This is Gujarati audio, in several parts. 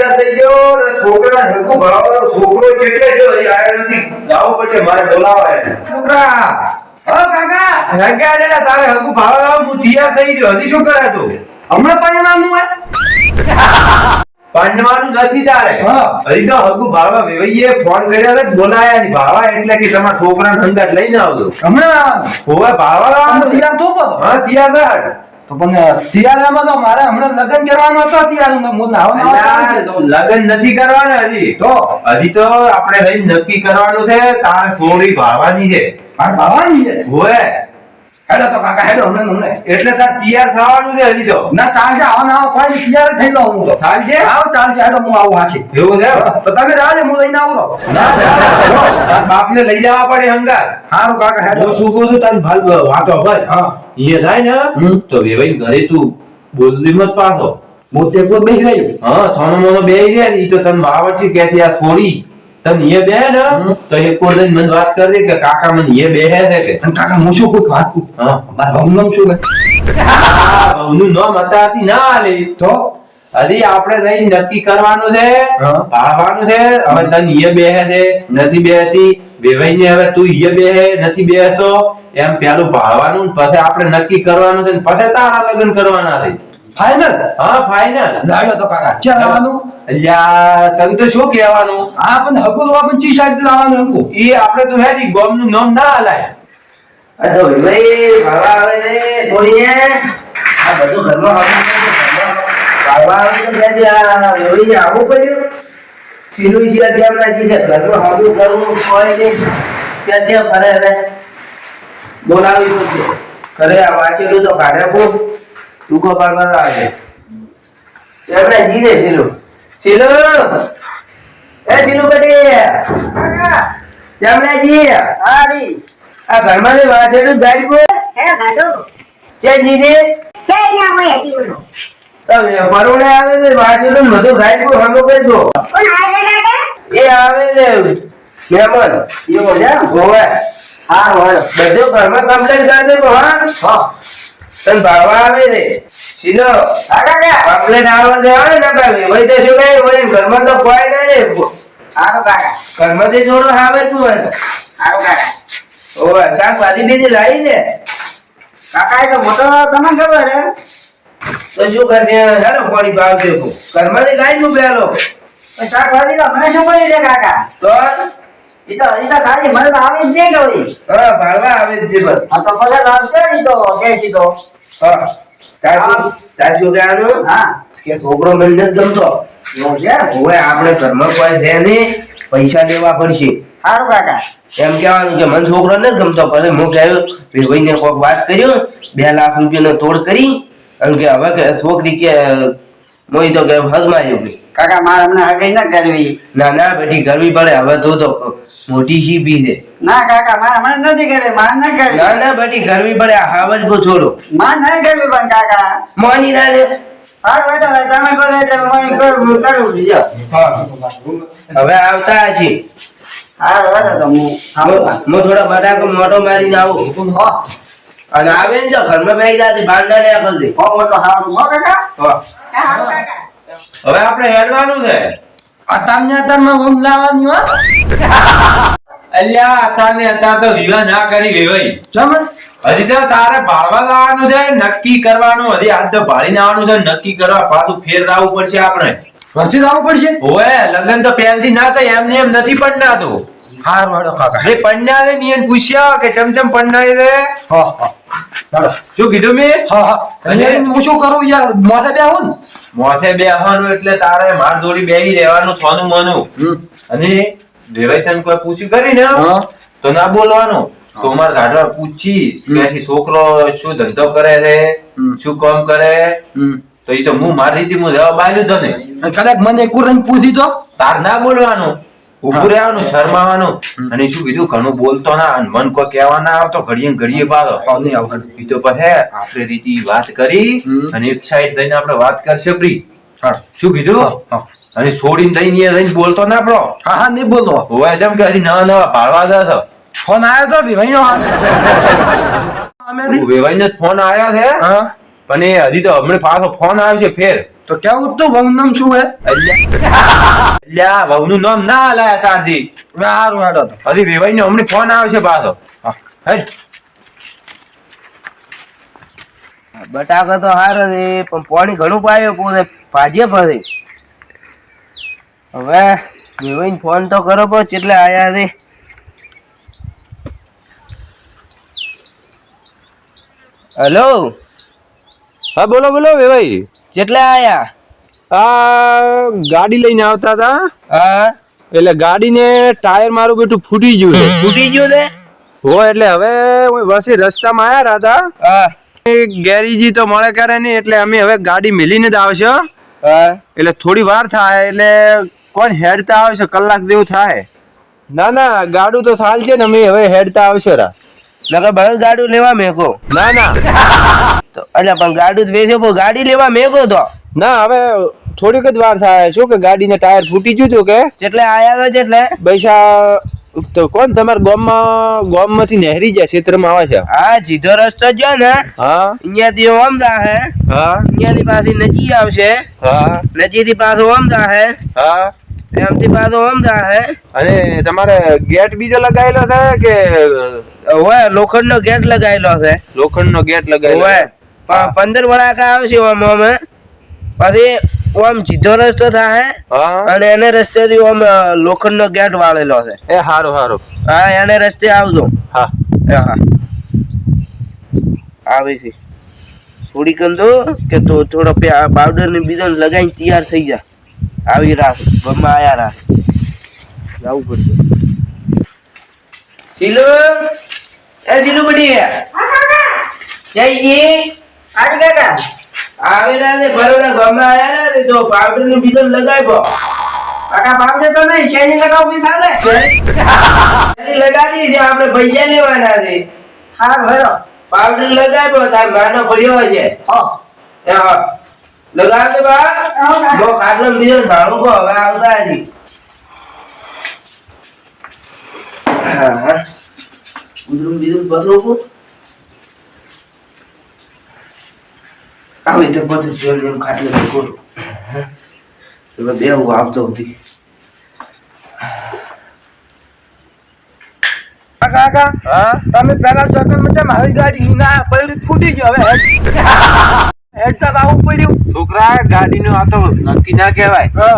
તૈયાર થઈ ગયો ને છોકરા હકુ ભાવવાનો છોકરો કેટલે જો આયો નથી જાવ પડશે મારે બોલાવા છોકરા ઓ કાકા હગ્યા દેલા તારે હકુ ભાવવાનો હું તૈયાર થઈ ગયો હજી શું કરે તું હમણાં પાણીવાનું હે પાંડવાનું નથી તારે હજી તો હકુ ભાવવા વેવઈએ ફોન કર્યો તો બોલાયા ની ભાવા એટલે કે તમારા છોકરાને હંગાત લઈને આવજો હમણાં હોવે ભાવા તૈયાર તો હા તૈયાર તો પણ તૈયારમાં તો મારે હમણાં લગન કરવાનો હતો લગન નથી કરવાના હજી તો આપણે લઈને નક્કી કરવાનું છે તારે સોળી ભાવવાની છે ભાવવાની છે હોવે હેડો તો કાકા હેડો હમણાં એટલે તાર તૈયાર થવાનું છે હજી તો ના ચાલશે આવો કોઈ તૈયાર થઈ જાવ હું તો ચાલશે આવો ચાલશે હેડો હું આવું હાશે એવું છે તો તમે રાજે હું લઈને આવું ના બાપને લઈ જવા પડે હંગાર હારું કાકા હેડો હું શું કહું છું તને વાતો ભાઈ હા ये થાય ને તો વેવાઈ ઘરે તું બોલલી મત પાછો મોતે કો બેહી રહ્યો હા થોનો મોનો બેહી રહ્યા ઈ તો તને વાવર છે કે છે આ થોડી તને યે બે ને તો એક કોર દઈને મને વાત કર દે કે કાકા મને યે બે હે કે કાકા હું શું કોઈ વાત કુ હા મારા ભાવનું નામ શું છે ભાવનું નામ મતાતી ના આલે તો હજી આપણે લઈ નક્કી કરવાનું છે ભાવવાનું છે હવે તને યે બે હે છે નથી બેહતી વેવાઈ ને હવે તું યે બે હે નથી બેહતો એમ પેલું ભાવવાનું પછી આપણે નક્કી કરવાનું છે પછી તારા લગ્ન કરવાના છે ફાઇનલ હા ફાઇનલ લાવ્યો તો કાકા ક્યાં લાવવાનું અલ્યા તને તો શું કહેવાનું હા પણ હકુ આપણ ચી સાઈડ લાવવાનું હકુ ઈ આપણે તો હેડી ગોમ નું નામ ના આલાય અરે ભાઈ ભાવા આવે ને થોડી આ બધું ઘરમાં ભાવા આવે તો કે આ વેરી આવું પડ્યું સીલુઈ છે ત્યાં ના જી ઘરમાં હાવું કરવું કોઈ ને ત્યાં ત્યાં ફરે રે બોલાવી પડશે કરે આ વાંચેલું તો કાઢે કો ટૂંકો પાડવા આવે ચેવડા જીને સીલો સીલો એ સીલો બેટી ચમડાજી હારી આ ઘરમાં જે વાંચેલું ગાડી કો હે ગાડો ચે જીને ચે યા મે હતી બોલો તમે પરોડે આવે ને વાંચેલું બધું ગાડી કો હમો કહેજો કોણ આવે ને એ આવે ને મહેમાન યો બોલ્યા ગોવા હા હોય બધું ઘરમાં કમ્પ્લેટ કરી દે હા હા તન ભાવા આવે છે સીનો હા કાકા કમ્પ્લેટ આવે છે ને ના ભાઈ વઈ તો શું કઈ હોય ઘરમાં તો કોઈ ના ને હારો કાકા ઘરમાં થી જોડો આવે તું હારો કાકા ઓય શાકભાજી બીજી લાવી છે કાકા એ તો મોટો તમને ખબર હે તો શું કરજે હેલો પાણી ભાવ છે ઘરમાં થી લાવી નું પેલો શાકભાજી તો મને શું કરી દે કાકા તો ઈતો ખાલી મને તો આવી જ નહીં ગઈ હા ભાડવા આવે જ છે બસ આ તો પગાર આવશે ઈ તો કેસી તો હા તાજો ગાનો હા કે છોકરો મને જ ગમતો યો છે હવે આપણે ઘરમાં કોઈ દે નહીં પૈસા લેવા પડશે હારું કાકા એમ કહેવાનું કે મને છોકરો ન ગમતો ભલે હું કહ્યું ભાઈને કોક વાત કર્યો 2 લાખ રૂપિયાનો તોડ કરી અને કે હવે કે છોકરી કે મોઈ તો કે હદમાં આવ્યો કાકા મારે હમણાં હગઈ ના કરવી ના ના બેટી કરવી પડે હવે તો મોટી શીપી છે ના કાકા મારે મને નથી કરવી મારે ના કરવી ના ના બેટી કરવી પડે હાવજ કો છોડો મારે ના કરવી પણ કાકા મોની ના લે હા બેટા તમે કહો એટલે મોઈ કરું બીજો હવે આવતા છે હા બેટા તો હું થોડા બટાકો મોટો મારીને આવું અને આવે ને જો ઘરમાં બેસી જાતી બાંધા ને કરી દે મોટો હારું હો કાકા હા કાકા હવે આપણે હેડવાનું છે અતારને અતારમાં વમ લાવવાની હો અલ્યા અતારને અતાર તો વિવાહ ના કરી વેવાઈ જમ હજી તો તારે ભાળવા લાવવાનું છે નક્કી કરવાનું હજી આજ તો ભાળી નાવાનું છે નક્કી કરવા પાછું ફેર લાવવું પડશે આપણે પછી લાવવું પડશે ઓએ લગન તો પહેલથી ના થાય એમને એમ નથી પડનાતો હાર વાળો કાકા એ પન્નારે નિયન પૂછ્યા કે ચમચમ પન્નારે રે હા હા ચાલો શું કીધું મે હા હા અને હું શું કરું યાર મોસે બેહું મોસે બેહવાનું એટલે તારે માર જોડી બેહી રહેવાનું છોનું મનું અને દેવાઈ તને કોઈ પૂછ્યું કરી ને તો ના બોલવાનું તો માર ગાડવા પૂછી કે છોકરો શું ધંધો કરે છે શું કામ કરે તો ઈ તો હું મારી રીતે હું જવાબ આલ્યો તો ને કદાચ મને કુરન પૂછી તો તાર ના બોલવાનું ઉભું રહેવાનું શરમાવાનું અને શું કીધું ઘણું બોલતો ના મન કોઈ કહેવા ના આવતો ઘડીએ પાડો ઈ તો પછી આપણે રીતિ વાત કરી અને એક સાઈડ જઈને આપણે વાત કરશે પ્રી શું કીધું અને છોડીને જઈને બોલતો ના પડો હા હા નહીં બોલો હોય જેમ કે હજી નવા નવા ભાળવા જતો ફોન આવ્યો તો વેવાઈનો વેવાઈનો ફોન આવ્યો છે પણ એ હજી તો હમણાં પાછો ફોન આવ્યો છે ફેર તો કેવું તું વહુ નામ શું હે? અલ્યા વહુનું નામ ના લાયા તારથી. સારું હેડો તો. હજી વેવાઈનો હમણાં ફોન આવશે પાછો. હેડ. બટાકા તો હારો છે પણ પાણી ઘણું પાયો પોતે ભાજે ફરી. હવે વેવાઈને ફોન તો કરો પણ કેટલે આયા છે. હેલો. હા બોલો બોલો વેવાઈ. કેટલે આયા? આ ગાડી લઈને આવતા હતા હા એટલે ગાડીને ટાયર મારું બેટું ફૂટી ગયું છે. ફૂટી ગયું છે? હો એટલે હવે વચ્ચે રસ્તામાં આયા હતા. હા ગેરેજી તો મળે કરે નહીં એટલે અમે હવે ગાડી મિલીને જ આવશે. હા એટલે થોડી વાર થાય એટલે કોણ હેડતા આવશે કલાક જેવું થાય. ના ના ગાડું તો ચાલ છે ને અમે હવે હેડતા આવશે રા. નકર બસ ગાડું લેવા મેકો. ના ના તો અલ્યા પણ ગાડું જ વેચો પણ ગાડી લેવા મેકો તો. ના હવે થોડીક જ વાર થાય. શું કે ગાડીને ટાયર ફૂટી ગયું હતું કે જેટલે આયા તો જેટલે પૈસા તો કોણ તમારા ગામમાંથી નહેરી જાય ક્ષેત્રમાં આવે છે. હા સીધો રસ્તો જો ને હા અહીંયાથી ઓમ જાહે. હા અહીંયાથી પાછી નજી આવશે. હા નજીથી પાછો ઓમ જાહે. હા એમથી પાછો ઓમ જાહે. અને તમારે ગેટ બીજો લગાવેલો છે કે? ઓવે લોખંડનો ગેટ લગાવેલો છે. લોખંડનો ગેટ લગાવેલો ઓવે છે? 15 વળાકા આવશે ઓમ ઓમે. પછી ઓમ સીધો રસ્તો થાય હા અને એને રસ્તેથી ઓમ લોખંડનો ગેટ વાળેલો છે. એ હારું હારું. હા એને રસ્તે આવજો. હા હા આવે છે થોડી કંદો કે તો થોડો પાવડર ને બીજો લગાવીને તૈયાર થઈ જા. આવી રાખ ગમમાં આયા રાખ જવું પડશે. સિલુ એ સિલુ બડી જયજી આજ કાકા આવે રાતે ભરોડા ગમમાં આયા રાતે તો પાવડર ને બીજો લગાવ્યો. કાકા પાવડર તો નહીં શેની લગાવવી ચાલે શેની લગાવી છે આપણે પૈસા લેવાના છે. હા ભરો પાવડર લગાવ્યો તાર માનો પડ્યો છે. હા લગાવજો બા. મો ખાટલો બીજો ભાણું કો હવે આવતા નથી. હા ઉદરું બીજું પથરો કો આવે તો બધું જોઈ એમ ખાટલો કરું. હવે બે હું આવતો હતી. કાકા હા તમે પેલા સેકન્ડ માં મારી ગાડી ના પડી ફૂટી ગયો. હવે હેડતા આવવું પડ્યું. છોકરા ગાડીનું આ તો નક્કી ના કહેવાય.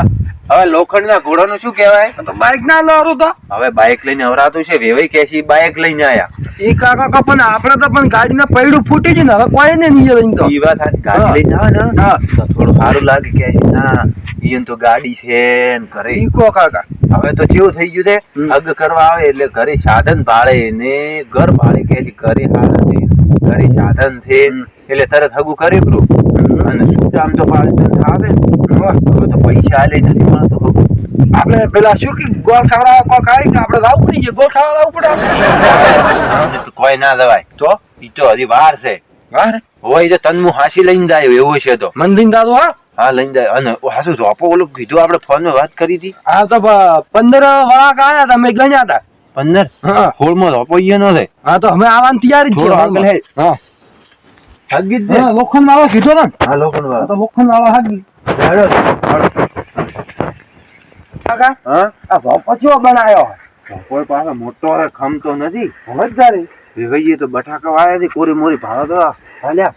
હવે લોખંડના ઘોડાનું શું કહેવાય? તો બાઈક ના લાવરું તો હવે બાઇક લઈને હવરાતું છે. વેવાઈ કે છે બાઇક લઈને આયા. એ કાકા પણ આપણે તો પણ ગાડીના પૈડું ફૂટી ગયું ને હવે કોઈ ને નહીં લઈને તો. ઈ વાત સાચી. ગાડી લઈને આવે ને હા તો થોડું સારું લાગે કે ના ઈયન તો ગાડી છે ને ઘરે. ઈ કો કાકા હવે તો કેવું થઈ ગયું છે હગ કરવા આવે એટલે ઘરે સાધન ભાળે ને ઘર ભાળે કે છે ઘરે હારા છે ઘરે સાધન છે એટલે તરત હગું કરી પરું. અને શું આમ તો પાડે આવે હવે તો પૈસા આલે નથી મળતો હગું. આપણે પેલા શું કે ગોળ ખાવડા કોક આવી આપણે લાવવું પડી ગયું. ગોળ ખાવા લાવવું પડે તો કોઈ ના દવાય તો ઈ તો હજી વાર છે. વાર હોય તો તનમું હાસી લઈને જાય એવું છે તો. મંદિર દાદુ હા હા લઈને જાય. અને હાસુ જોપો ઓલું કીધું આપણે ફોનમાં વાત કરી હતી. હા તો 15 વળાક આયા હતા મેં ગણ્યા હતા. 15 હા 16 માં જોપો ઈયો ન થાય. હા તો અમે આવવાની તૈયારી થોડો આગળ હે. હા હાગી જ દે. હા લોખંડ વાળો કીધો ને. હા લોખંડ વાળો તો લોખંડ વાળો હાગી હેડો. કાકા હા આ પચો બનાયો કોઈ પાસે મોટો હે ખમતો નથી. સમજદારી વેવાઈએ તો બટાકા વાયા હતી કોરી મોરી ભાડો તો હાલ્યા.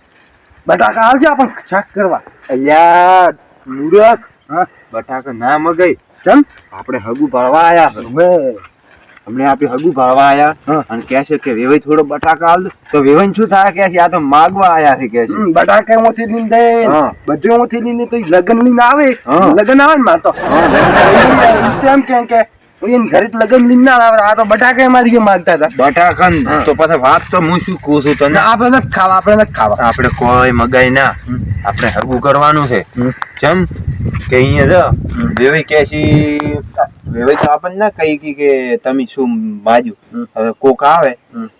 બટાકા આવશે આપણે શાક કરવા. અલ્યા મૂરખ હા બટાકા ના મગાઈ. કેમ આપણે હગુ ભાળવા આયા હવે અમને આપણે હગુ ભાળવા આયા હા. અને કહે છે કે વેવાઈ થોડો બટાકા આલ દો. તો વેવાઈ શું થાય કે છે આ તો માગવા આયા છે કે છે. બટાકા માંથી લઈને દે હા. બધું માંથી લઈને તો ઈ લગન લઈને આવે. હા. લગન આવે ને માં તો એમ કે એને ઘરે જ લગન લઈને ના આવે. આ તો બટાકા માંથી માંગતા હતા. બટાકા હા. તો પછી વાત તો હું શું કહું છું તને. આપણે નથી ખાવા આપણે નથી ખાવા. આપણે કોઈ મગાઈ ના આપણે હગુ કરવાનું છે. કેમ કે અહીંયા જો વેવાઈ કે છે વેવાઈ તો આપણને ના કહી કે તમે શું બાજુ. હવે કોક આવે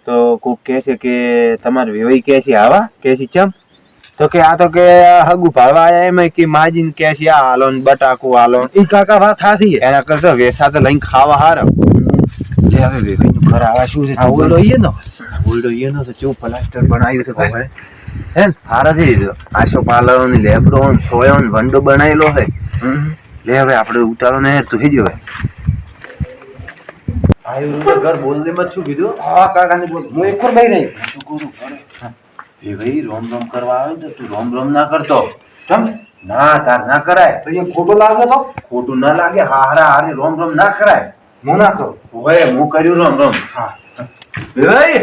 તો કોક કે છે કે તમારે વેવાઈ કે છે આવા કે છે ચમ તો કે આ તો કે હગુ ભાળવા આયા એમાં કે માજીને કે છે આ હાલો ને બટાકું હાલો. ઈ કાકા વાત સાચી છે. એના કરતા વેસા તો લઈને ખાવા હારો. લે હવે વેવાઈનું ઘર આવા શું છે આ ઓલો ઈ નો ઓલ્ડો એનો છે ચો પ્લાસ્ટર બનાવ્યું છે ભાઈ હે હારા છે આશો પાર્લર ની લેબ્રો સોયો ને વંડો બનાવેલો છે લે હવે આપણે ઉતારો ને તું થઈ ગયો આયુ ઘર બોલ દે મત શું કીધું હા કાકાની બોલ હું એક ભાઈ નહીં શું કરું એ ભાઈ રોમ રોમ કરવા આવે તો તું રોમ રોમ ના કરતો ચમ ના તાર ના કરાય તો એ ખોટો લાગે તો ખોટું ના લાગે હારા હારે રોમ રોમ ના કરાય હું ના કરું ઓય હું કર્યું રોમ રોમ હા ભાઈ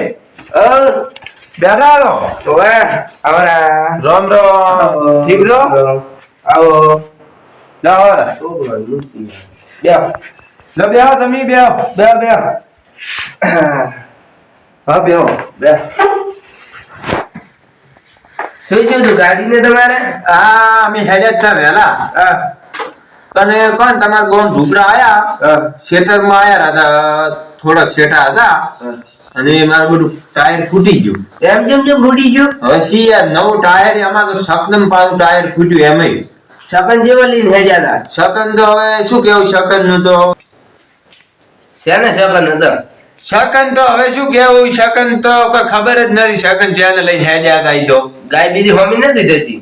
બેઠા લો તો અમારા રોમ રોમ ઠીક રો આવો જાઓ બેહો લો બેહો તમે બેહો બેહો બેહો હા બેહો બે શું થયું તું ગાડીને તમારે આ અમે હેડે જ છે વહેલા હા તને કોણ તમારા ગોમ ઢુકડા આયા શેટરમાં આયા હતા થોડાક શેટા હતા અને મારું બધું ટાયર ફૂટી ગયું એમ કેમ ફૂટી ગયું હવે સી યાર નવું ટાયર એમાં તો શકદમ પાછું ટાયર ફૂટ્યું એમય શકન જેવો લઈને હેડ્યા હતા શકન તો હવે શું કેવું શકન નું તો શેને શકન હતો શકન તો હવે શું કેવું શકન તો કોઈ ખબર જ નથી શકન જ્યાં લઈને હેડ્યા હતા ઈ તો ગાય બીજી હોમી નથી થતી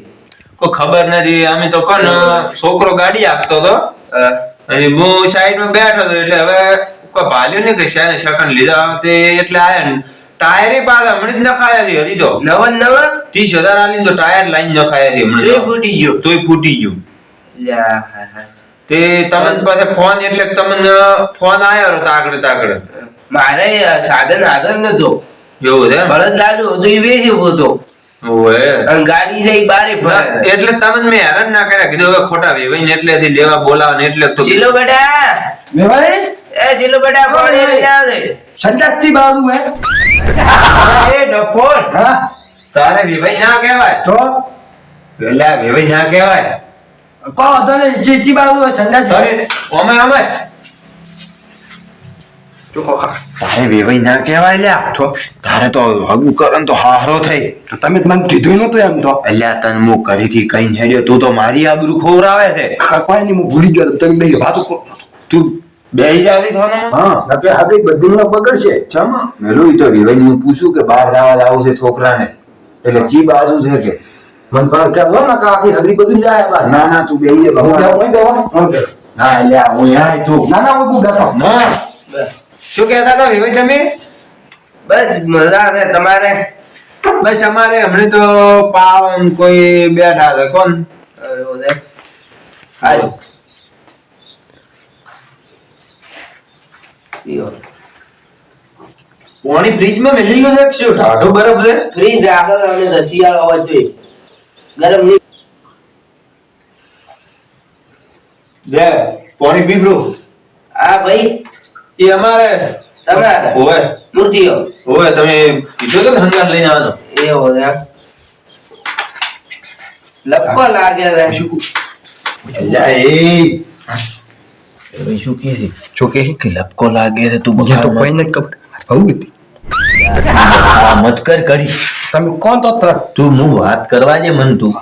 કોઈ ખબર નથી અમે તો કોણ છોકરો ગાડી આપતો હતો અને હું સાઈડમાં બેઠો હતો એટલે હવે કોઈ ભાલ્યું નહીં કે શાને શકન લીધા તે એટલે આયા ને ટાયર પાછા હમણાં જ નખાયા હતી હજી તો નવા નવા 30,000 આલીને તો ટાયર લાઈન નખાયા હતી હમણાં તોય તો. ફૂટી ગયું તોય ફૂટી ગયું લ્યા, હા, હા. તે તમને પાસે ફોન એટલે તમને ફોન આવ્યો હતો તાકડે મારે સાધન હાજર નતો એવું છે એમ? બળદ ગાડું હતું એ વેચ્યું હતું ઓય. અને ગાડી છે ઈ બારે ફરે એટલે તમને મેં હેરાન ના કર્યા કીધું હવે ખોટા વેવાઈને એટલેથી લેવા બોલાવે ને એટલે તો ચીલો બેટા વેવાઈ એ ચીલો બેટા પાણી લઈને આવે સંદાસથી બાજુ હે એ ડફોર હા તારે વેવાઈ ના કહેવાય તો પેલા વેવાઈ ના કહેવાય કો હતો ને ચીચી બાજુ હે સંદાસ અરે ઓમે ચોખો ખા તારે વેવાઈ ના કહેવાય લ્યા તો તારે તો હગું કરન તો હારો થઈ તમે જ મને કીધું નતું એમ તો અલ્યા તન મુ કરીથી કઈ હેડ્યો તું તો મારી આબરૂ ખોવરાવે છે કોઈ નહીં હું ભૂલી ગયો તમે બે વાતો કરો તું બેહી જાતી થોનામાં હા નકે આગળ બધી નો બગડશે ચમ મેલો ઈ તો વેવાઈ હું પૂછું કે બહાર જવા જાવું છે છોકરાને એટલે જી બાજુ છે કે મન પર કે હો ના કા આખી હગરી બગડી જાય બા ના ના તું બેહી જા હું બાપા. બેહો હું બેહો ના અલ્યા હું યાર તું ના ના હું બેઠો ના શું કહેતા હતા વેવાઈ તમે બસ મજા છે તમારે બસ અમારે હમણાં તો પાવન કોઈ બેઠા છે કોણ હાલો પીઓ પાણી ફ્રીજમાં મેલી ગયું છે કે શું ટાઢો બરફ છે ફ્રીજ રાખો અને રશિયાળો હોવો જોઈએ ગરમ નહીં લે પાણી પીવડું આ ભાઈ એ અમારે તમારે ઓય મૂર્તિઓ ઓય તમે કીધું તો હંગાર લઈને આવવાનો એવો છે લપકો લાગે છે અલ્યા એ શું કે છે ચોકે કે લપકો લાગે છે તું એ તો બખાર કોઈ ને ખબર બહુ હતી મત કર કરી તમે કોણ તો તર તું હું વાત કરવા દે મન તું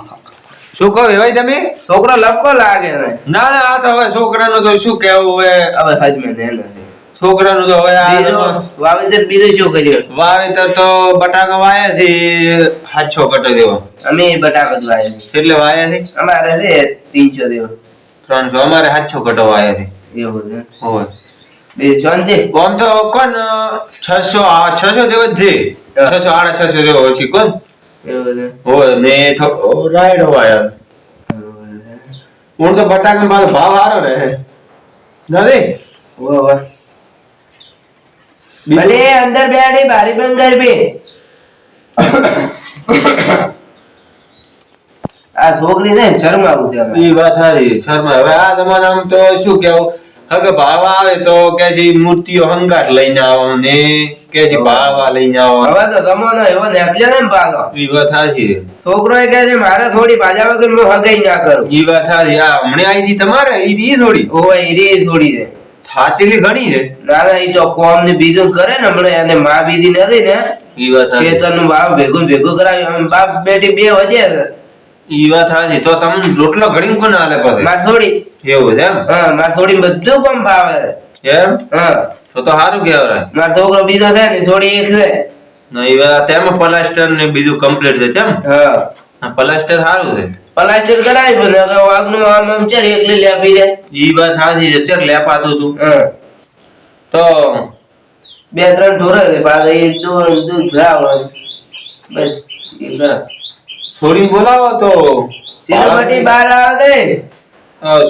શું કહો ભાઈ તમે છોકરો લપકો લાગે છે ના ના આ તો હવે છોકરાનું તો શું કેવું હવે હવે હજમે ને નથી છોકરાનું તો હવે આ બીજું વાવેતર બીજું શું કર્યું વાવેતર તો બટાકા વાયા છે 700 કટો દેવો અમે બટાકા લાવ્યા છે એટલે વાયા છે અમારે છે 300 દેવો 300 અમારે 700 કટો વાયા છે એવું છે હોય બીજું શાંતિ કોણ તો કોણ 600 દેવો જ છે 600 650 દેવો હોય છે કોણ એવું છે હોય ને રાઈડ વાયા હું તો બટાકા મારો ભાવ સારો રહે નથી ઓહો ભલે અંદર બેઠી બારી બંધ કરવી આ છોકરી ને શરમાવું છે ઈ વાત સારી શર્મા હવે આ જમાનામાં તો શું કેવું હવે ભાવ આવે તો કે છે મૂર્તિઓ હંગાટ લઈને આવો ને કે છે ભાવા લઈને આવો હવે તો જમાનો એવો નેકલે ને પાછો ઈ વાત સાચી છોકરો એ કહે છે મારે થોડી ભાજા વગર હું હગાઈ ના કરું ઈ વાત સાચી આ હમણાં આવી હતી તમારે ઈ થોડી ઓય ઈરી થોડી છે થાચેલી ઘણી છે ના ના ઈ તો કોમ ને બીજું કરે ને હમણાં એને માં બીજી નથી ને ઈ વાત સાચી ખેતર નું ભાવ ભેગું કરાવ્યું અમે બાપ બેટી બે વજે છે ઈ વાત સાચી તો તમને રોટલો ઘડી કોને આલે પાસે માર થોડી એવું છે એમ હા માર થોડી બધું કોમ ભાવે એમ હા તો સારું કહેવાય. મારો છોકરો બીજો છે ને છોડી એક છે. નહીં હવે તેમાં પ્લાસ્ટર ને બીજું કમ્પ્લીટ છે કેમ? હા આ પ્લાસ્ટર સારું છે. પ્લાસ્ટર કરાવી પણ હવે આગનું આમ છે ને એકલી લેપી જાય. ઈ વાત સાચી છે. ચેક લેપાતું તું હા તો 2-3 ઢોર છે પાછા એક દૂધ લાવો બસ એ કરો. છોડીને બોલાવો તો સિલોપટી બહાર આવે દે.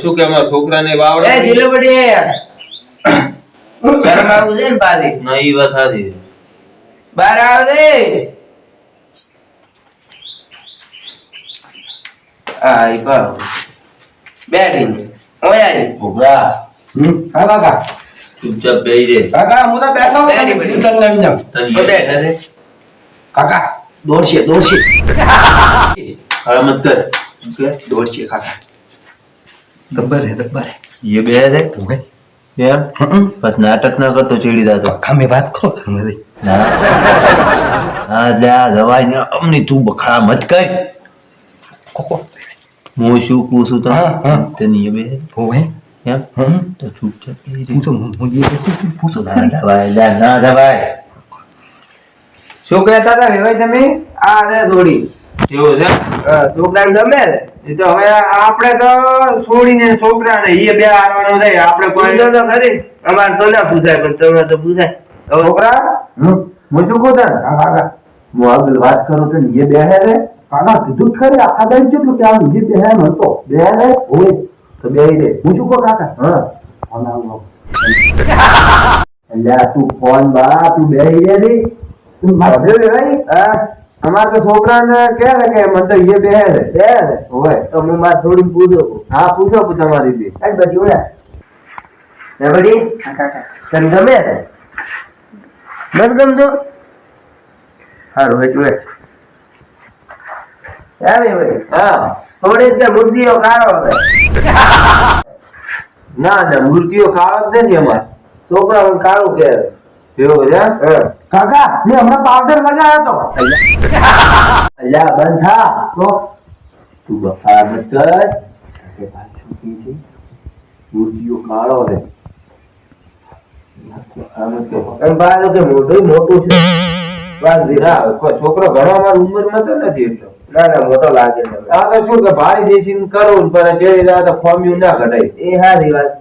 શું કે અમારા છોકરાને વાવડે એ સિલોપટી શરમ આવું છે ને પાછી ના ઈ વાત સાચી છે. બહાર આવે દે. આ ઈ પાવ બેઠી ઓયારી છોકરા હા કાકા ચૂપચાપ બેહી રે. કાકા હું તો બેઠો બેઠી, છું બેઠી. તને લઈ જાઉં. તને તો બેઠ. બેઠા રે. કાકા દોડશે ખરા મત કર. શું કે? દોડશે કાકા ગબ્બર હે ये બે છે ઓકે એમ બસ નાટક ના કરતો ચીડી જાતો. કાકા મેં વાત કરો તમે ભાઈ હા એટલે આ દવાઈ ને અમની તું બખડા મત કર. કોકો હું શું પૂછું તો હા, હા. તેની એ બે ઓએ એમ હમ તો ચૂપચાપ બેહી રે. હું તો હું જે પૂછો ના દવાઈ લે ના દવાઈ. શું કહેતા હતા વેવાઈ તમે? આ રે થોડી એવું છે છોકરાને ગમે ને એ તો હવે આપણે તો છોડીને છોકરાને એ બે આવવાનો છે આપણે કોઈ પૂછો તો ખરી અમારે તો ના પૂછાય પણ તમે તો પૂછાય. છોકરા હું શું કહું તને હા કાકા હું આગળ વાત કરું છું ને એ બે હે રે કાકા કીધું જ ખરી આખા દાઈ કેટલું કે આમ જે બેહે નતો બે હે રે ઓએ તો બે રે હું શું કહું કાકા હા આવો એટલે તું ફોન બા તું બે રે રે તું મારે ભાઈ હા અમારે તો છોકરાને કહે ને કે મને તો એ બે હે રે હોય તો હું મારે થોડી પૂછો હા પૂછો તમારી બી આ બધું ને બધી તને ગમે ને નથી ગમતું સારું એટલું આવે ભાઈ હા થોડી ત્યાં બુદ્ધિઓ કાઢો હવે ના ના મૂર્તિઓ ખાવા જ નથી અમારે છોકરા હું કાળું કે એવું છે કાકા મેં હમણાં પાવડર લગાવ્યો તો અલ્યા બંધ થા તો તું બફા મત કર કે પાછું કી છે મૂર્તિઓ કાળો છે એમ બાજુ કે મોટું મોટું છે બસ ના કોઈ છોકરો ઘણો અમારી ઉંમરમાં તો નથી એટલો ના ના મોટો લાગે છે આ તો શું કે ભારી દેશી કરવું ને પણ જે રીતે તો ફોર્મ્યું ના ઘટાય એ સારી વાત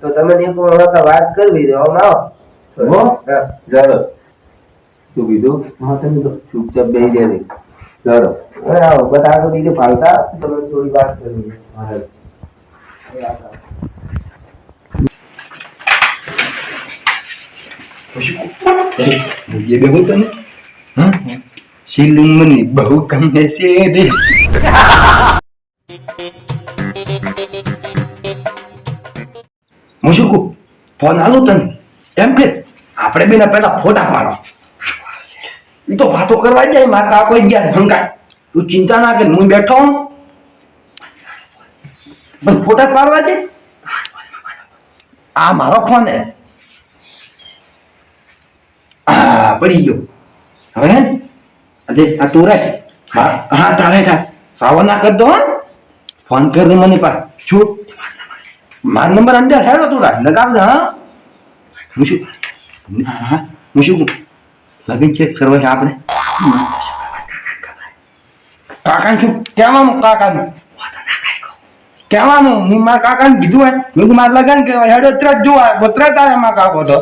તો તમે એક વખત વાત કરવી દો આમ આવો હો હા. જડો શું કીધું હા તમે તો ચૂપચાપ બેસી જાય જડો હવે આવો બધા તો બીજું ભાવતા તમે થોડી વાત કરવી ये देखो तने हाँ सीलिंग में बहु कम ऐसे दे मुझको फोन आलो तने એમ કે આપણે બેના પહેલા ફોટા પાડો ઈ તો વાતો કરવા જાય માર કા કોઈ ગયા હંકા તું ચિંતા ના કર હું બેઠો હું બસ ફોટા પાડવા દે આ મારો ફોન હે આ પડી ગયો હવે અરે આ તું રે હા તારે સાવો ના કર દો હા ફોન કર દે મને પા છું મારો નંબર અંદર હેડો તું લગાવજે હા હું શું હા હું શું લગન ચેક કરવા છે આપણે કાકા શું કહેવાનું કાકાનું કહેવાનું હું મારા કાકાને કીધું હે મેં મારે લગન કરવા હેડો ત્રણ જોવા ત્રણ તારે માં કાકો તો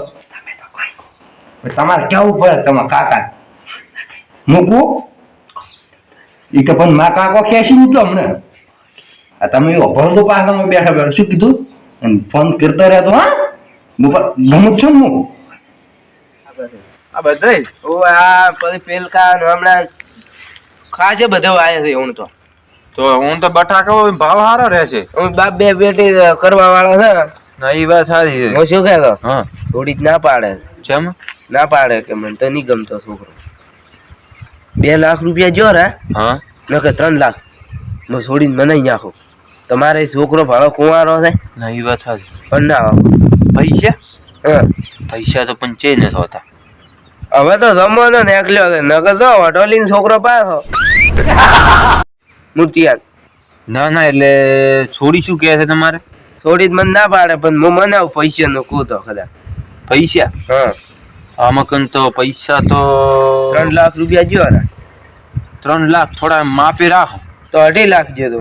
તમારે કેવું પડે તમારા કાકા મૂકવું એ તો પણ મારા કાકો ખેંચી મૂક્યો હમણાં આ તમે ભણતો પાછા બેઠા બેઠા શું કીધું અને ફોન કરતો રહેતો હા ગમત છું હું આ બધાય ઓ આ પછી પેલકા ને હમણાં ખાસે બધો આવે છે હું તો હું તો બટાકા ભાવ સારો રહેશે બાપ બે બેટી કરવા વાળા છે ના એ વાત સારી છે હું શું કહેતો હા થોડીક ના પાડે ચમ ના પાડે કે મને તો નહીં ગમતો છોકરો 2 લાખ રૂપિયા જો રે હા ન કે 3 લાખ હું છોડીને મનાઈ નાખું તમારે છોકરો ભાડો કુંવારો છે ના એ વાત સારી પણ ના પૈસા હા પૈસા તો પણ ચે નથી હોતા હવે તો જમવાનો ને એકલ્યો છે નકર તો વટોલીને છોકરો પાછો મૂર્તિયાન ના ના એટલે છોડી શું કહે છે તમારે થોડી મને ના પાડે પણ હું મનાવું પૈસા નું કહું તો ખરા. પૈસા હા આમાં કન તો પૈસા તો 3 લાખ રૂપિયા જો ને 3 લાખ થોડા માપી રાખો તો 2.5 લાખ જેતો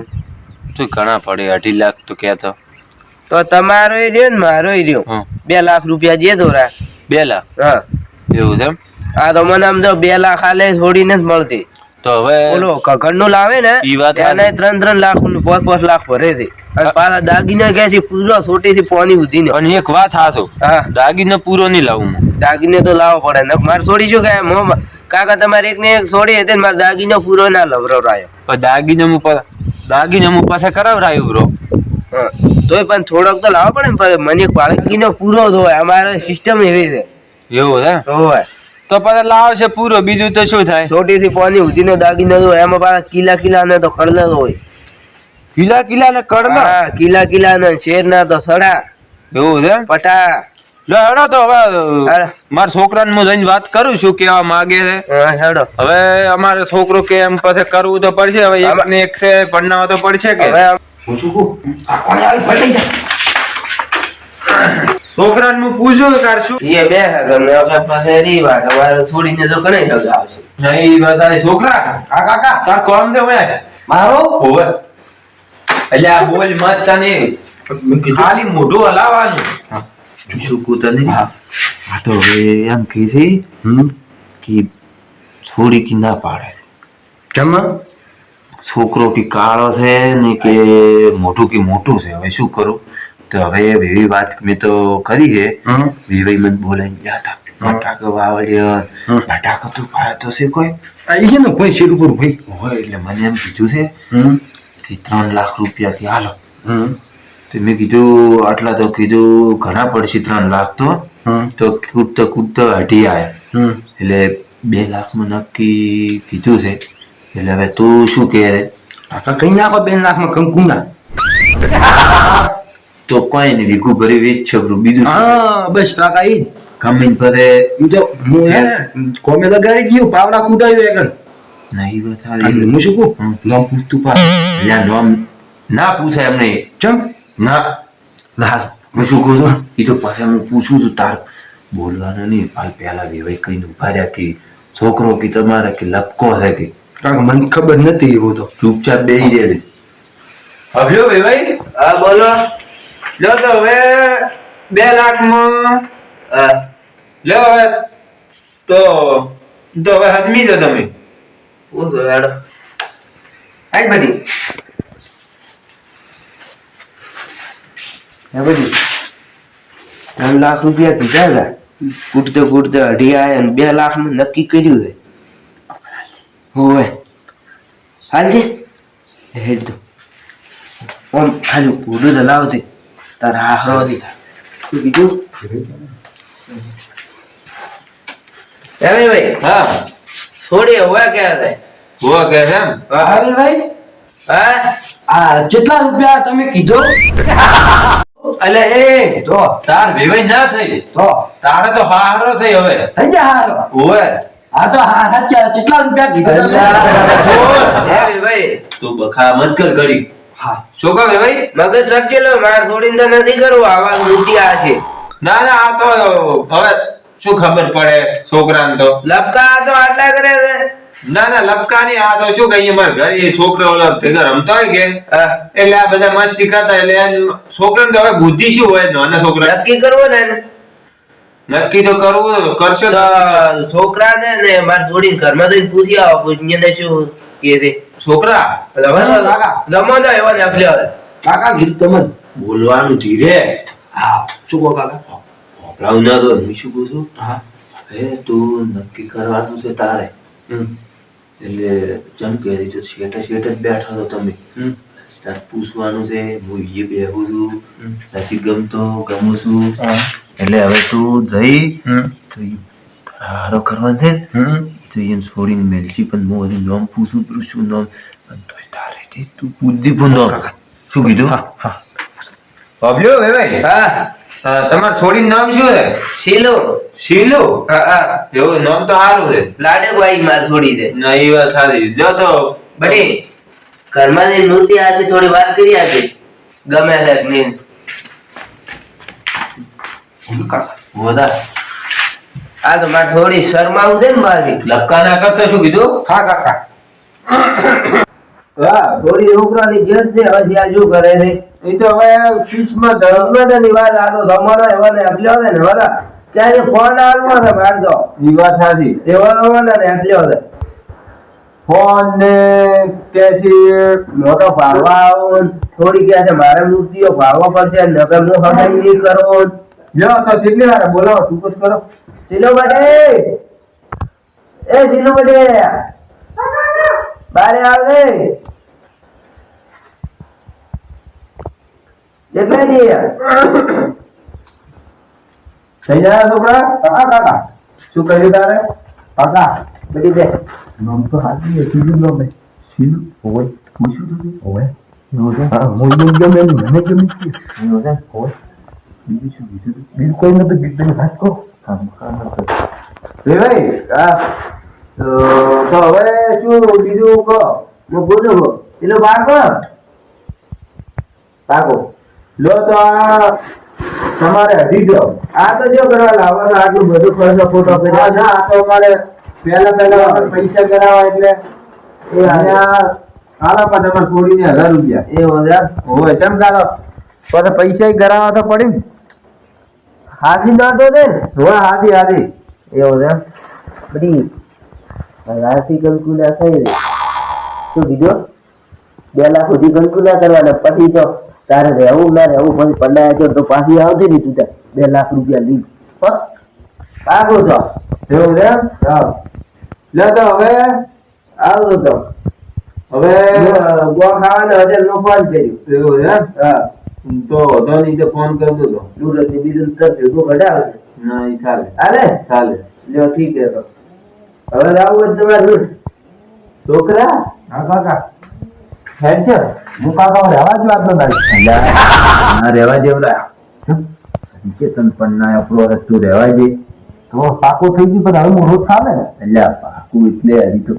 તો ઘણા પડે 2.5 લાખ તો કહેતો તો તમારો રહ્યો ને મારો રહ્યો હા 2 લાખ રૂપિયા જે દોરા 2 લાખ હા એવું છે એમ આ તો મને આમ તો 2 લાખ આલે થોડી નથી મળતી. તો હવે ઓલો ઘરનું લાવે ને ઈ વાત એને 3 લાખ નું 5 લાખ ભરે છે અને પાછા દાગીના કે છે પૂરો છોટી થી પોની ઉધી ને. અને એક વાત હાસો હા દાગીનો પૂરો નહીં લાવું હું દાગીને તો લાવવો પડે ને મારે છોડી શું કહે કાકા તમારે એક ને એક છોડી હતી મારે દાગીનો પૂરો ના લવરાયો. પણ દાગીનો હું પાસે કરાવરાયું બ્રો. હા તોય પણ થોડોક તો લાવવો પડે ને મને દાગીનો પૂરો જ હોય અમારે સિસ્ટમ એવી છે. એવું છે હોય તો પછી લાવશે પૂરો બીજું તો શું થાય. છોટી થી પોની ઉધી નો દાગીનો હોય એમાં પાછા કિલા ને તો કડલા હોય. કિલા ને કડલા હા કિલા ને શેર ના તો સડા એવું છે પટા. લો હેડો તો હવે હાલો. મારા છોકરાને હું જઈને વાત કરું છું કેવા માગે છે. હા હેડો હવે અમારે છોકરો કે એમ પછી કરવું તો પડશે. હવે એક ને એક છે ભણાવવા તો પડશે કે હવે હું શું કહું આ કોને આવી પડી જાય છોકરાને હું પૂછ્યું કાર શું એ બે તમને પાસે રી વાત અમારે છોડીને તો કઈ જગ્યા આવશે. નહીં બતાવે છોકરા હા કાકા તાર કોમ છે હવે મારો હોવે એટલે આ બોલ મત તને ખાલી મોઢું હલાવવાનું. શું કહું તને હા આ તો હવે એમ કહે છે કે છોડી કી ના પાડે છે જમા છોકરો કે કાળો છે ને કે મોટું કે મોટું છે. હવે શું કરું તો હવે એવી વાત મેં તો કરી છે. વિવાઈ મને બોલાઈને ગયા હતા બટાકા વાવડ્યો બટાકા તો પાડે તો છે કોઈ આવી ને કોઈ શેર ઉપર ભાઈ હોય એટલે મને એમ કીધું છે કે 3 લાખ રૂપિયા કે હાલો. તો મેં કીધું આટલા તો કીધું ઘણા પડશે 3 લાખ તો કૂદતો હટી આવ્યા એટલે 2 લાખમાં નક્કી કીધું છે. એટલે હવે તું શું કહે કાકા કઈ નાખો 2 લાખમાં કંકુના તો કોઈ નહીં વીઘું ભરી વેચ છોકરું બીજું હા બસ કાકા ઈ કમીન પછી ઈ તો હું હે કોમે લગાડી ગયો પાવડા કૂટાયું એકન નહીં બતા અને હું શું કહું નામ પૂછતું પા એટલે નામ ના પૂછાય એમને ચમ ના ના હું શું કહું છું એ તો પાછા હું પૂછું છું તાર બોલવાનું નહીં હાલ પહેલા વેવાઈ કઈને ઉભા રહ્યા કે છોકરો કે તમારે કે લપકો છે કે કાકા મને ખબર નથી એવો તો ચૂપચાપ બેસી રહે. હવે વેવાઈ હા બોલો. લો તો હવે 2 લાખમાં લો હવે તો હવે હજમી દો તમે પૂછો હેડો આઈ બધી બધી 3 લાખ રૂપિયા કીધા હતા કૂટતે અઢી આયા અને 2 લાખ માં નક્કી કર્યું છે. હોય હાલજે હેડ દો ઓમ ખાલી પૂરું તો લાવતી તારા હારો હતી શું કીધું એમ ભાઈ હા છોડી હવે ક્યાં થાય હો કે છે એમ અરે ભાઈ હા આ કેટલા રૂપિયા તમે કીધો અલે એ તો તાર વેવાઈ ના થઈ તો તારે તો હારો થઈ હવે થઈ જા હારો ઓય આ તો હા સાચા કેટલા રૂપિયા કીધો તમે? હે ભાઈ તું બખા મત કર ઘડી હા શું કહે વેવાઈ મગજ સચેલો મારે છોડીને તો નથી કરવું આવા લૂંટિયા છે. ના ના આ તો હવે શું ખબર પડે છોકરાને તો લપકા તો આટલા કરે છે. ના ના લપકાની આ તો શું કહીએ મારા ઘરે એ છોકરો ઓલા ભેગા રમતા હોય કે હા, એટલે આ બધા મસ્તી કરતા એટલે છોકરાને તો હવે બુદ્ધિ શું હોય નાના છોકરા નક્કી કરવો ને નક્કી તો કરવું કરશો તો છોકરાને ને મારે છોડીને ઘરમાં તો પૂછી આવો પૂછીને શું કે છે છોકરા જમવાનો એવો ને અખલ્યો કાકા કીધું તમે બોલવાનું ધીરે હા શું કહો કાકા ભોપડાવું ના તો હું શું કહું છું હા હવે તું નક્કી કરવાનું છે તારે હમ એટલે જમ કહી દીધું શેઠે શેઠે જ બેઠા તો તમે તાર પૂછવાનું છે હું એ બેહું છું નથી ગમતો ગમું છું એટલે હવે તું જઈ તો ઈ હારો કરવાનો છે ને, ઈ તો એને છોડીને મેલજી પણ હું હજી નામ પૂછું શું નામ પણ તોય તારે તે તું પૂછજી પણ નામ શું કીધું હા બાબલ્યો ભાઈ હા તમારે છોડીને નામ શું છે શીલો શીલુ હા હા એવું નામ તો સારું છે લાડકભાઈ માર છોડી દે ના એ વાત સારી જો તો બટી ઘરમાં નૃત્ય આજે થોડી વાત કરી આજે ગમે તે વધારે આ તો મારે થોડી શરમાવું છે ને મારી. લપકા ના કરતો શું કીધું? હા કાકા. હા થોડી છોકરાની જેદ છે, હવે જ્યાં શું કરે છે એ તો હવે ફીસમાં ધર્મની વાત. આ તો જમાનો એવા ને આટલ્યો છે ને બધા ત્યારે ફોન આવવાનો છે માર તો ઈ વાત સાચી. એવા જમાના ને આટલ્યો છે. ફોન ને કેસેટ મોટો ભાવવા આવો ને થોડી કે છે મારે મૂર્તિઓ ભાવવા પડશે, નકર હું હગાઈ નહીં કરો. લ્યો તો કેટલી વાર બોલાવો તું જ કરો. સિલો બટે, એ સિલો બટે બારે આવે એટલે દી થઈ જાય છોકરા? હા કાકા. શું કર્યું તારે? કાકા બધી દે નામ તો હાજી છે, સીધું નામ છે. સીધું ઓય પૂછ્યું તું ઓય એવું છે. હા મોઈ ગમે એમ મને ગમે છે એવું છે. ઓય બીજું શું બીજું બીજું કોઈ નતું ગીત વાત કરો. હા રે ભાઈ તો હવે શું બીજું કહો. હું બોલું પેલો બાર પાકો લો તો આ તમારે હજી જો આ તો જો કરવા લાવવાનો આટલું બધું ખર્ચો ખોટો કર્યો. ના આ તો અમારે પહેલા પૈસા કરાવવા એટલે એ અને આ આલા પણ તમારે છોડીને 1000 રૂપિયા એ હોજા હોય ચમ ચાલો પછી પૈસા કરાવવા તો પડી ને. હાથી ના તો દે હોય હાથી એ હોજા બધી રાશિ કલ્કુલા થઈ શું કીધું 2 લાખ સુધી કલ્કુલા કરવાના, પછી તો તારે રહેવું ના રહેવું પછી પડાયા જો તો પાછી આવતી નહીં તું 2 લાખ રૂપિયા લીધ પાકો તો એવું છે. હા લે તો હવે આવતો તો હવે ગોળ ખાવાના હોટેલ નો ફોન કર્યું. એવું છે. હા તો વધો નહીં તો ફોન કરી દો તો. સુરત ની બીજું તરફ ભેગું કઢાવે ના એ ચાલે હાલે ચાલે. લ્યો ઠીક છે તો હવે આવું તમારે રૂટ છોકરા હા કાકા. હેડ છે. હું કાકા રહેવા જ વાત નથી. ના રહેવા જેવડા કે તન પણ ના આપણો રસ્તો રહેવા દે તો પાકું થઈ ગયું પણ હવે હું રોજ ખાવે ને. એટલે પાકું એટલે હજી તો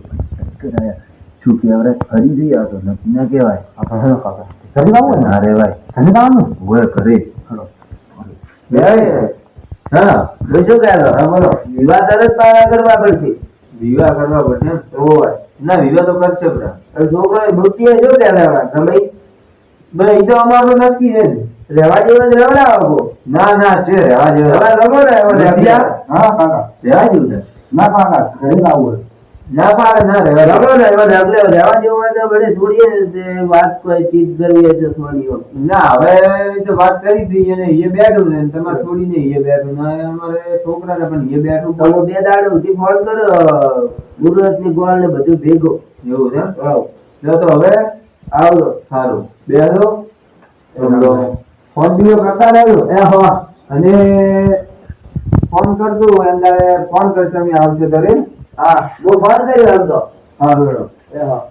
શું કહેવાય ફરી જઈ આવતો નથી ના કહેવાય. આપણે હેલો કાકા જલ્દી આવો ને. ના રહેવાય જલ્દી આવવાનું. હોય કરે. હેલો હા શું કહેલો હા બોલો. વિવાહ તરત પારા કરવા પડશે. વિવાહ કરવા પડશે એમ? હોય ના વિવાહ તો કરશે બધા. છોકરો મૃત્યુ શું કહેલા તમે ભાઈ એ તો અમારું નક્કી છે ને. રહેવા જેવા જ રહેવડાવો. ના છે રહેવા જેવા. હવે રમો ને હવે વિદ્યા? હા કાકા. રહેવા જેવું છે. ના કાકા જલ્દી આવું હોય. ના પાડે ના રહેવા રમો ને હવે આપણે રહેવા જેવું હોય તો બધી થોડી વાત કોઈ ચીજ કરવી હોય તો થોડી ના હવે એ તો વાત કરી હતી અને એ બેઠું ને તમારે છોડીને એ બેઠું ના અમારે છોકરાને પણ એ બેઠું તો હું 2 દાડે સુધી ફોન કર્યો મુરત ની ગોળ ને બધું ભેગું. એવું છે. હા જો તો હવે આવજો સારું બેસો ફોન બીજો કરતા રહ્યો એ હા અને ફોન કરજો એટલે ફોન કરશે તમે આવજો ઘરે. હા હું ફોન કર્યો એમ તો સારું હેડો. એ હા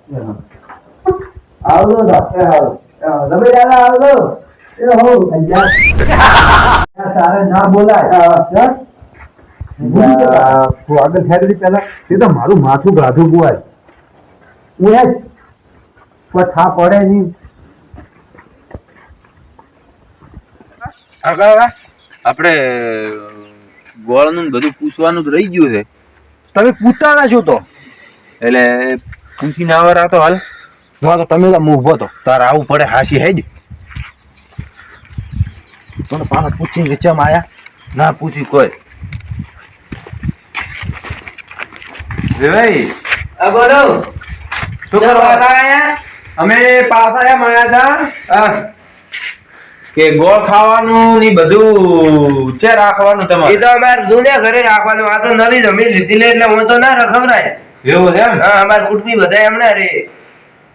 આવજો તો એ હારું તમે દાદા આવજો એ હોઉં તારે ના બોલાય. તું આગળ ખેડી પેલા એ તો મારું માથું ગાધું બોવાય. હું એ કોઈ થા પડે નહીં. આપણે ગોળનું બધું પૂછવાનું જ રહી ગયું છે તમે પૂછતા ના છો તો એટલે પૂછીને આવરા તો હાલ. હું તો તમે ઉભો તો તારે આવું પડે હાસી હેજ. તને પાછા પૂછીને ચમ આયા. ના પૂછી કોઈ. ભાઈ બોલો શું કરવા અમે પાછા મળ્યા હતા કે ગોળ ખાવાનું ની બધું છે રાખવાનું એ તમારે. તો અમારે જૂને ઘરે રાખવાનું. આ તો નવી જમીન લીધી લે એટલે હું તો ના રખવરાય. એવું છે એમ? હા અમારે કુટુંબી બધા એમના રે.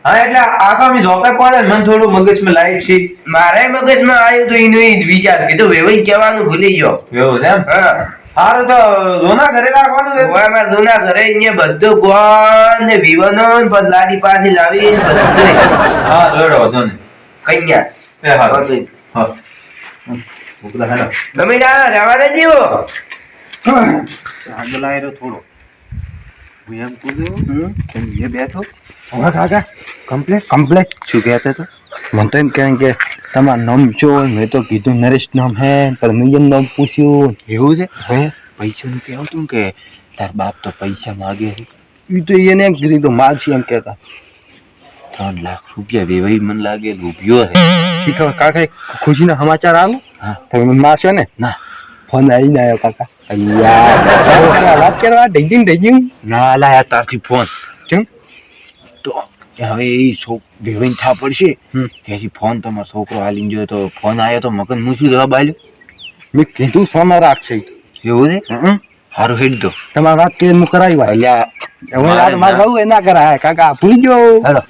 હા એટલે આ તો અમે ધોકે પડે મને થોડું મગજમાં લાઈટ છે. મારે મગજમાં આવ્યું તો એનું ઈ જ વિચાર કીધું વેવાઈ કહેવાનું ભૂલી ગયો. એવું છે એમ? હા હારું તો જોના ઘરે રાખવાનું છે. હવે અમારે જૂના ઘરે અહીંયા બધું ગોળ ને વિવનો ને પછી લાડી પાછી લાવી ને બધું હા જોડો વધો ને. કન્યા એ હારું. બધું. હા મોકલા હેલો. તમે ના રહેવાને જીવો. આગળ આયરો થોડો હું એમ કીધું એ બેઠો. હવે કાકા કમ્પ્લેટ શું કહેતો હતો? મને તો એમ કહે કે તમારું નામ શું? મેં તો કીધું નરેશ નામ હે, પણ મેં એમ નામ પૂછ્યું. એવું છે હે પૈસાનું કેવું તું કે તાર બાપ તો પૈસા માગે છે એ તો એને એમ કીધું તો માગશે એમ કહેતા. 3 લાખ રૂપિયા વેવાઈ મને લાગે રૂપિયો છે શીખવા કાકા ખુશીના સમાચાર આલો. હા તમે મને મારશો ને? ના ફોન આવીને આવ્યો કાકા. અయ్యా વાત કરવા ઢેજીને ના લાયા તારથી ફોન કેમ? તો હવે એ વેવાઈને થા પડશે હમ. કે હજી ફોન તમારો છોકરો હાલીને ગયો તો ફોન આવ્યો તો મગન હું શું જવાબ આલ્યો મેં કીધું સોના રાખશે. એવું છે સારું હેડ દો તમારી વાત કરીને હું કરાવી અલ્યા હવે મારે રહું એ ના કરાય કાકા ભૂલી ગયો. હેલો